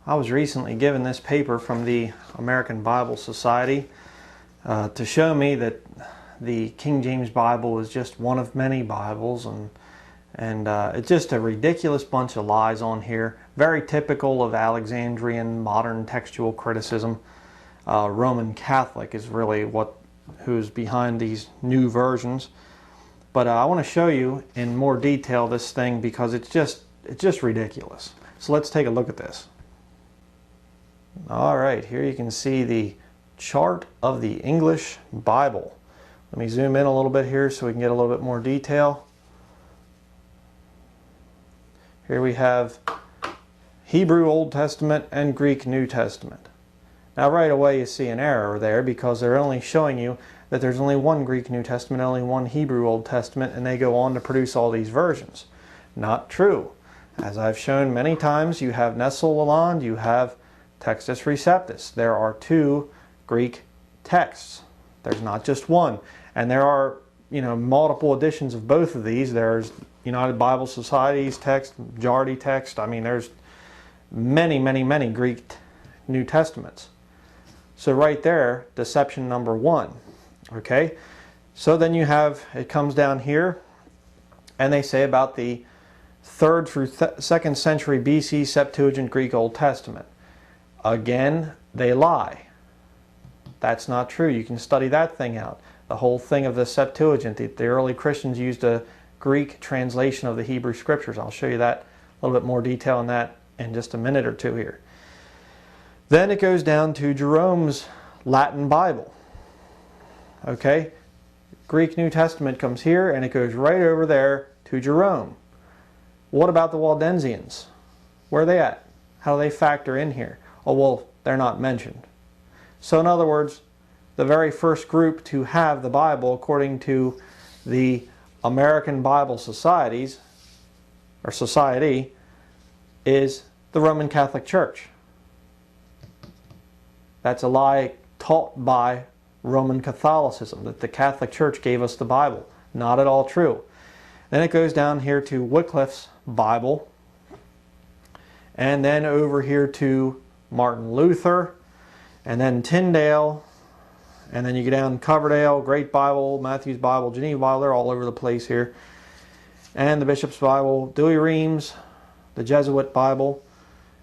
I was recently given this paper from the American Bible Society to show me that the King James Bible is just one of many Bibles, and it's just a ridiculous bunch of lies on here. Very typical of Alexandrian modern textual criticism. Roman Catholic is really who's behind these new versions. But I want to show you in more detail this thing because it's just ridiculous. So let's take a look at this. Alright, here you can see the chart of the English Bible. Let me zoom in a little bit here so we can get a little bit more detail. Here we have Hebrew Old Testament and Greek New Testament. Now right away you see an error there because they're only showing you that there's only one Greek New Testament, only one Hebrew Old Testament, and they go on to produce all these versions. Not true. As I've shown many times, you have Nestle Lalande, you have Textus Receptus. There are two Greek texts. There's not just one. And there are, multiple editions of both of these. There's United Bible Society's text, majority text. I mean, there's many, many, many Greek New Testaments. So right there, deception number one. Okay? So then you have, it comes down here, and they say about the 3rd through 2nd century BC Septuagint Greek Old Testament. Again, they lie. That's not true. You can study that thing out. The whole thing of the Septuagint, the early Christians used a Greek translation of the Hebrew Scriptures. I'll show you that, a little bit more detail on that in just a minute or two here. Then it goes down to Jerome's Latin Bible. Okay? Greek New Testament comes here and it goes right over there to Jerome. What about the Waldensians? Where are they at? How do they factor in here? Oh, well, they're not mentioned. So in other words, the very first group to have the Bible, according to the American Bible Society, is the Roman Catholic Church. That's a lie taught by Roman Catholicism, that the Catholic Church gave us the Bible. Not at all true. Then it goes down here to Wycliffe's Bible, and then over here to Martin Luther, and then Tyndale, and then you go down Coverdale, Great Bible, Matthew's Bible, Geneva Bible. They're all over the place here. And the Bishop's Bible, Douay-Rheims, the Jesuit Bible,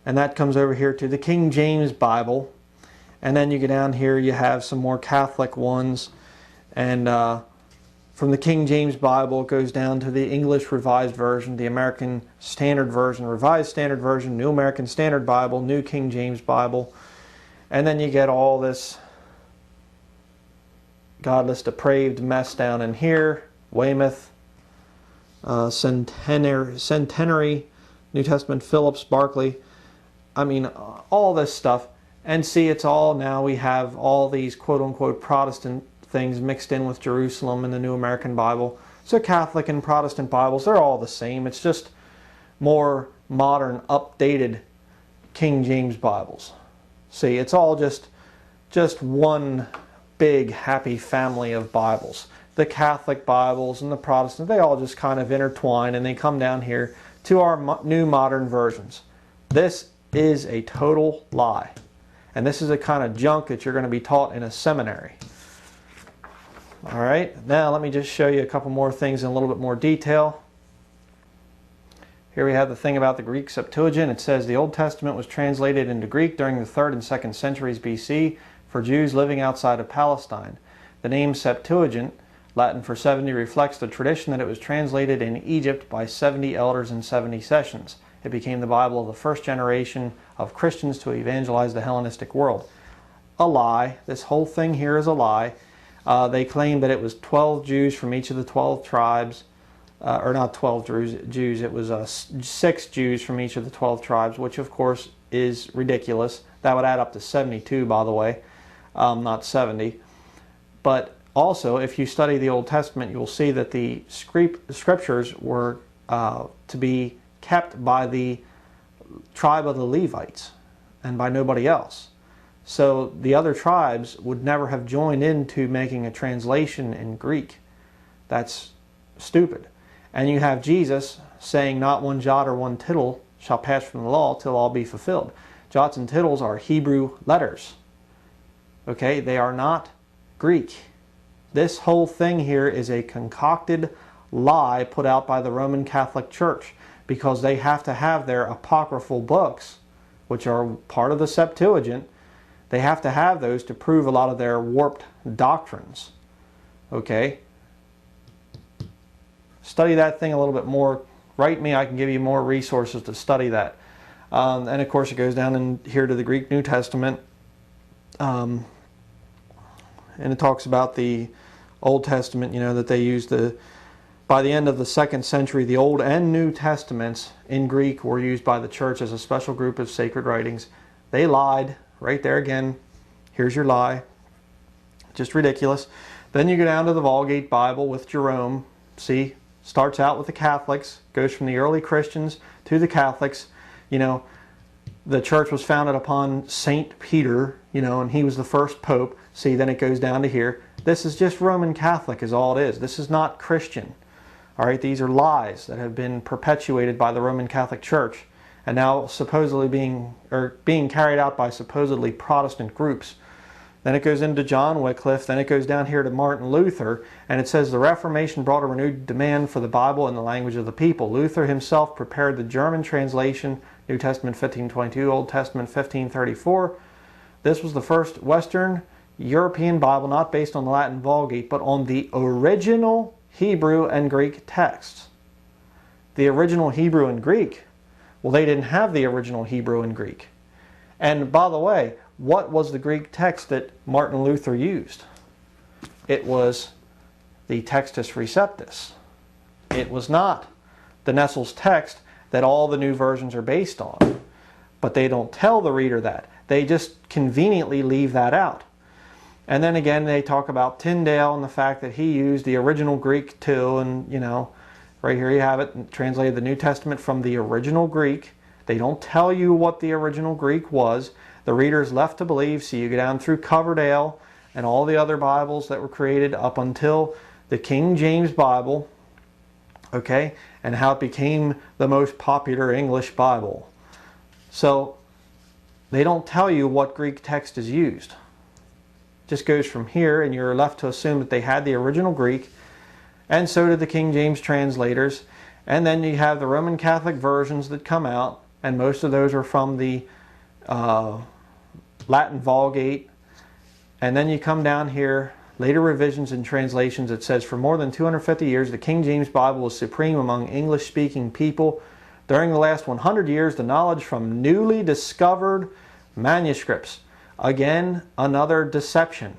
and that comes over here to the King James Bible. And then you go down here, you have some more Catholic ones, and from the King James Bible, it goes down to the English Revised Version, the American Standard Version, Revised Standard Version, New American Standard Bible, New King James Bible. And then you get all this godless, depraved mess down in here. Weymouth, Centenary, New Testament, Phillips, Barclay. I mean, all this stuff. And see, it's all now we have all these quote-unquote Protestant things mixed in with Jerusalem and the New American Bible. So Catholic and Protestant Bibles, they're all the same. It's just more modern, updated King James Bibles. See, it's all just one big happy family of Bibles. The Catholic Bibles and the Protestant, they all just kind of intertwine and they come down here to our new modern versions. This is a total lie. And this is the kind of junk that you're going to be taught in a seminary. Alright, now let me just show you a couple more things in a little bit more detail. Here we have the thing about the Greek Septuagint. It says the Old Testament was translated into Greek during the 3rd and 2nd centuries BC for Jews living outside of Palestine. The name Septuagint, Latin for 70, reflects the tradition that it was translated in Egypt by 70 elders in 70 sessions. It became the Bible of the first generation of Christians to evangelize the Hellenistic world. A lie. This whole thing here is a lie. They claim that it was 12 Jews from each of the 12 tribes, or not 12 Jews, it was 6 Jews from each of the 12 tribes, which of course is ridiculous. That would add up to 72, by the way, not 70. But also, if you study the Old Testament, you'll see that the scriptures were to be kept by the tribe of the Levites and by nobody else. So the other tribes would never have joined into making a translation in Greek. That's stupid. And you have Jesus saying, not one jot or one tittle shall pass from the law till all be fulfilled. Jots and tittles are Hebrew letters. Okay, they are not Greek. This whole thing here is a concocted lie put out by the Roman Catholic Church, because they have to have their apocryphal books, which are part of the Septuagint. They have to have those to prove a lot of their warped doctrines. Okay? Study that thing a little bit more. Write me, I can give you more resources to study that. And of course it goes down in here to the Greek New Testament. And it talks about the Old Testament, you know, that they used by the end of the 2nd century, the Old and New Testaments in Greek were used by the church as a special group of sacred writings. They lied. Right there again. Here's your lie. Just ridiculous. Then you go down to the Vulgate Bible with Jerome. See, starts out with the Catholics, goes from the early Christians to the Catholics. You know, the church was founded upon Saint Peter, you know, and he was the first pope. See, then it goes down to here. This is just Roman Catholic is all it is. This is not Christian. All right, these are lies that have been perpetuated by the Roman Catholic Church and now supposedly being carried out by supposedly Protestant groups. Then it goes into John Wycliffe, then it goes down here to Martin Luther, and it says the Reformation brought a renewed demand for the Bible in the language of the people. Luther himself prepared the German translation, New Testament 1522, Old Testament 1534. This was the first Western European Bible not based on the Latin Vulgate, but on the original Hebrew and Greek texts. The original Hebrew and Greek, well, they didn't have the original Hebrew and Greek. And by the way, what was the Greek text that Martin Luther used? It was the Textus Receptus. It was not the Nessel's text that all the new versions are based on. But they don't tell the reader that. They just conveniently leave that out. And then again, they talk about Tyndale and the fact that he used the original Greek too. And, you know, right here you have it, translated the New Testament from the original Greek. They don't tell you what the original Greek was. The reader is left to believe. So you go down through Coverdale and all the other Bibles that were created up until the King James Bible, okay, and how it became the most popular English Bible. So they don't tell you what Greek text is used. Just goes from here, and you're left to assume that they had the original Greek, and so did the King James translators. And then you have the Roman Catholic versions that come out, and most of those are from the Latin Vulgate. And then you come down here, later revisions and translations. It says, for more than 250 years, the King James Bible was supreme among English-speaking people. During the last 100 years, the knowledge from newly discovered manuscripts. Again, another deception.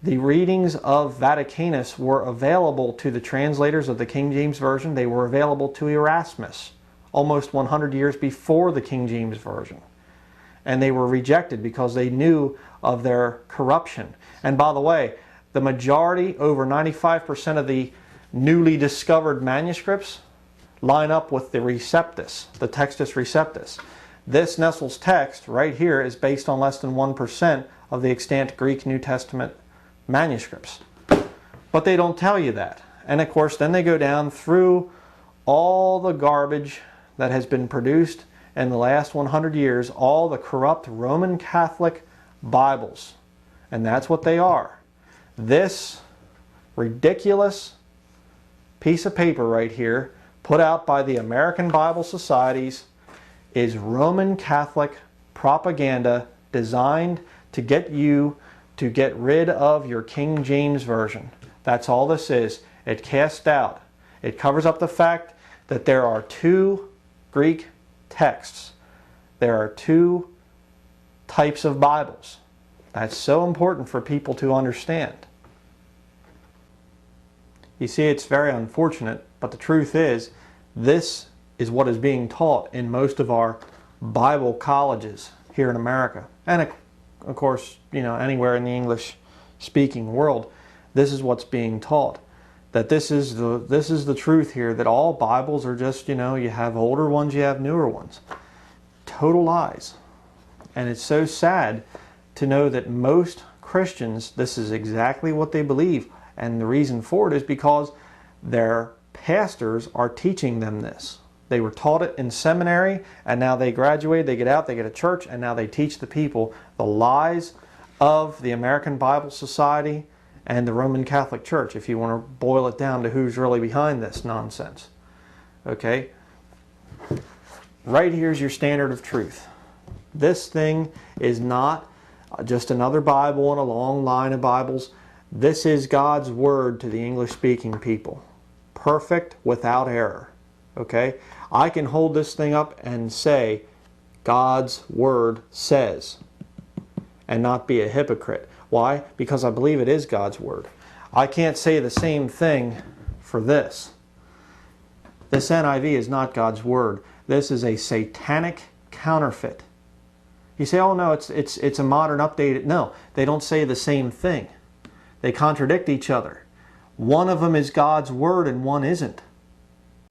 The readings of Vaticanus were available to the translators of the King James Version. They were available to Erasmus almost 100 years before the King James Version. And they were rejected because they knew of their corruption. And by the way, the majority, over 95% of the newly discovered manuscripts line up with the Receptus, the Textus Receptus. This Nessel's text right here is based on less than 1% of the extant Greek New Testament manuscripts. But they don't tell you that. And of course, then they go down through all the garbage that has been produced in the last 100 years, all the corrupt Roman Catholic Bibles. And that's what they are. This ridiculous piece of paper right here, put out by the American Bible Societies, is Roman Catholic propaganda designed to get you to get rid of your King James Version. That's all this is. It casts doubt. It covers up the fact that there are two Greek texts. There are two types of Bibles. That's so important for people to understand. You see, it's very unfortunate, but the truth is, this is what is being taught in most of our Bible colleges here in America. And of course, you know, anywhere in the English-speaking world, this is what's being taught. That this is the truth here, that all Bibles are just, you know, you have older ones, you have newer ones. Total lies. And it's so sad to know that most Christians, this is exactly what they believe. And the reason for it is because their pastors are teaching them this. They were taught it in seminary, and now they graduate, they get out, they get a church, and now they teach the people the lies of the American Bible Society and the Roman Catholic Church, if you want to boil it down to who's really behind this nonsense. Okay? Right here's your standard of truth. This thing is not just another Bible in a long line of Bibles. This is God's Word to the English-speaking people. Perfect, without error. Okay? I can hold this thing up and say, God's Word says, and not be a hypocrite. Why? Because I believe it is God's Word. I can't say the same thing for this. This NIV is not God's Word. This is a satanic counterfeit. You say, oh no, it's a modern updated. No, they don't say the same thing. They contradict each other. One of them is God's Word and one isn't.